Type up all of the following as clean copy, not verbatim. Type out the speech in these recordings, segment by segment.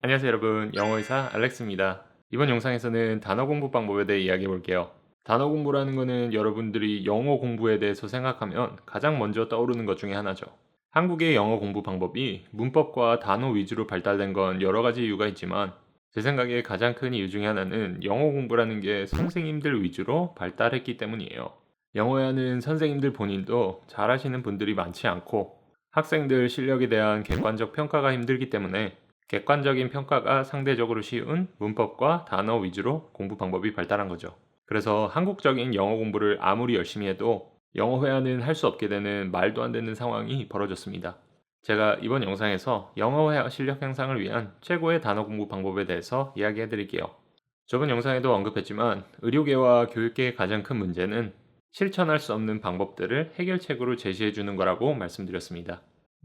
안녕하세요 여러분, 영어의사 알렉스입니다. 이번 영상에서는 단어 공부 방법에 대해 이야기해 볼게요. 단어 공부라는 거는 여러분들이 영어 공부에 대해서 생각하면 가장 먼저 떠오르는 것 중에 하나죠. 한국의 영어 공부 방법이 문법과 단어 위주로 발달된 건 여러 가지 이유가 있지만 제 생각에 가장 큰 이유 중에 하나는 영어 공부라는 게 선생님들 위주로 발달했기 때문이에요. 영어에 하는 선생님들 본인도 잘하시는 분들이 많지 않고 학생들 실력에 대한 객관적 평가가 힘들기 때문에 객관적인 평가가 상대적으로 쉬운 문법과 단어 위주로 공부 방법이 발달한 거죠. 그래서 한국적인 영어 공부를 아무리 열심히 해도 영어 회화는 할 수 없게 되는 말도 안 되는 상황이 벌어졌습니다. 제가 이번 영상에서 영어 회화 실력 향상을 위한 최고의 단어 공부 방법에 대해서 이야기해 드릴게요. 저번 영상에도 언급했지만 의료계와 교육계의 가장 큰 문제는 실천할 수 없는 방법들을 해결책으로 제시해 주는 거라고 말씀드렸습니다.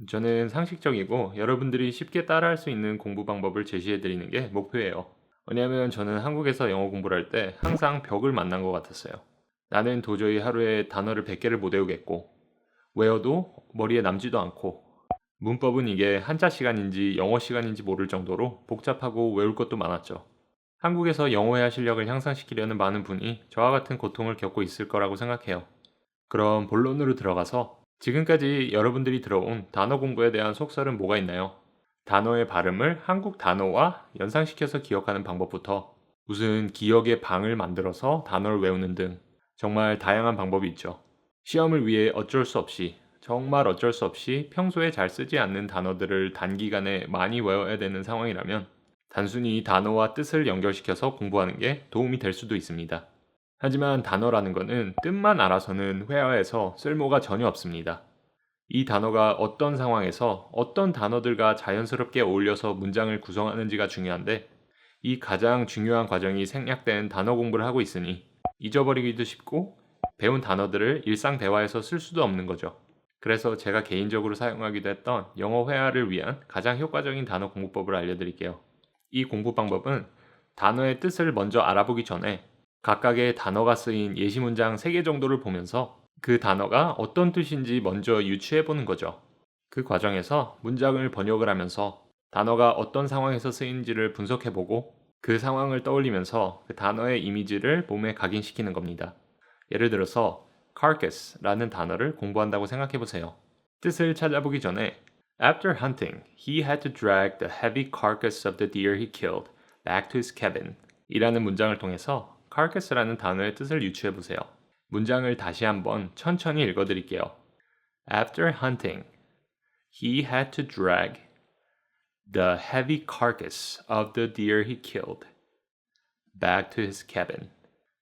저는 상식적이고 여러분들이 쉽게 따라할 수 있는 공부 방법을 제시해 드리는 게 목표예요. 왜냐하면 저는 한국에서 영어 공부를 할 때 항상 벽을 만난 것 같았어요. 나는 도저히 하루에 단어를 100개를 못 외우겠고 외워도 머리에 남지도 않고 문법은 이게 한자 시간인지 영어 시간인지 모를 정도로 복잡하고 외울 것도 많았죠. 한국에서 영어 회화 실력을 향상시키려는 많은 분이 저와 같은 고통을 겪고 있을 거라고 생각해요. 그럼 본론으로 들어가서 지금까지 여러분들이 들어온 단어 공부에 대한 속설은 뭐가 있나요? 단어의 발음을 한국 단어와 연상시켜서 기억하는 방법부터 무슨 기억의 방을 만들어서 단어를 외우는 등 정말 다양한 방법이 있죠. 시험을 위해 어쩔 수 없이 정말 어쩔 수 없이 평소에 잘 쓰지 않는 단어들을 단기간에 많이 외워야 되는 상황이라면 단순히 단어와 뜻을 연결시켜서 공부하는 게 도움이 될 수도 있습니다. 하지만 단어라는 것은 뜻만 알아서는 회화에서 쓸모가 전혀 없습니다. 이 단어가 어떤 상황에서 어떤 단어들과 자연스럽게 어울려서 문장을 구성하는지가 중요한데 이 가장 중요한 과정이 생략된 단어 공부를 하고 있으니 잊어버리기도 쉽고 배운 단어들을 일상 대화에서 쓸 수도 없는 거죠. 그래서 제가 개인적으로 사용하기도 했던 영어 회화를 위한 가장 효과적인 단어 공부법을 알려드릴게요. 이 공부 방법은 단어의 뜻을 먼저 알아보기 전에 각각의 단어가 쓰인 예시 문장 3개 정도를 보면서 그 단어가 어떤 뜻인지 먼저 유추해 보는 거죠. 그 과정에서 문장을 번역을 하면서 단어가 어떤 상황에서 쓰인지를 분석해 보고 그 상황을 떠올리면서 그 단어의 이미지를 몸에 각인시키는 겁니다. 예를 들어서 carcass라는 단어를 공부한다고 생각해 보세요. 뜻을 찾아보기 전에 After hunting, he had to drag the heavy carcass of the deer he killed back to his cabin 이라는 문장을 통해서 carcass라는 단어의 뜻을 유추해 보세요. 문장을 다시 한번 천천히 읽어 드릴게요. After hunting, he had to drag the heavy carcass of the deer he killed back to his cabin.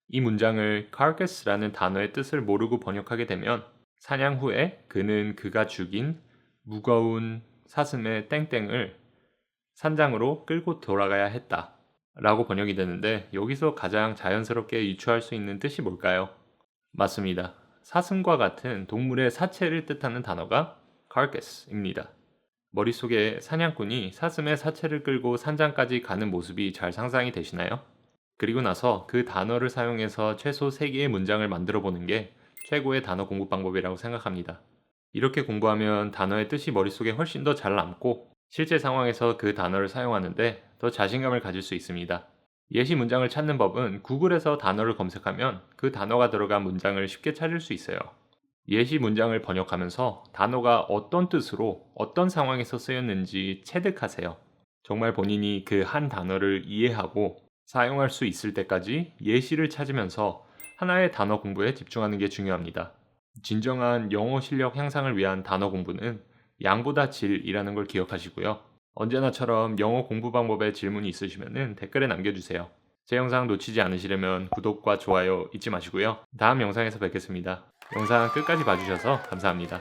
이 문장을 carcass라는 단어의 뜻을 모르고 번역하게 되면 사냥 후에 그는 그가 죽인 무거운 사슴의 땡땡을 산장으로 끌고 돌아가야 했다 라고 번역이 되는데 여기서 가장 자연스럽게 유추할 수 있는 뜻이 뭘까요? 맞습니다. 사슴과 같은 동물의 사체를 뜻하는 단어가 carcass입니다. 머릿속에 사냥꾼이 사슴의 사체를 끌고 산장까지 가는 모습이 잘 상상이 되시나요? 그리고 나서 그 단어를 사용해서 최소 3개의 문장을 만들어 보는 게 최고의 단어 공부 방법이라고 생각합니다. 이렇게 공부하면 단어의 뜻이 머릿속에 훨씬 더 잘 남고 실제 상황에서 그 단어를 사용하는데 더 자신감을 가질 수 있습니다. 예시 문장을 찾는 법은 구글에서 단어를 검색하면 그 단어가 들어간 문장을 쉽게 찾을 수 있어요. 예시 문장을 번역하면서 단어가 어떤 뜻으로 어떤 상황에서 쓰였는지 체득하세요. 정말 본인이 그 한 단어를 이해하고 사용할 수 있을 때까지 예시를 찾으면서 하나의 단어 공부에 집중하는 게 중요합니다. 진정한 영어 실력 향상을 위한 단어 공부는 양보다 질이라는 걸 기억하시고요. 언제나처럼 영어 공부 방법에 질문이 있으시면 댓글에 남겨주세요. 제 영상 놓치지 않으시려면 구독과 좋아요 잊지 마시고요. 다음 영상에서 뵙겠습니다. 영상 끝까지 봐주셔서 감사합니다.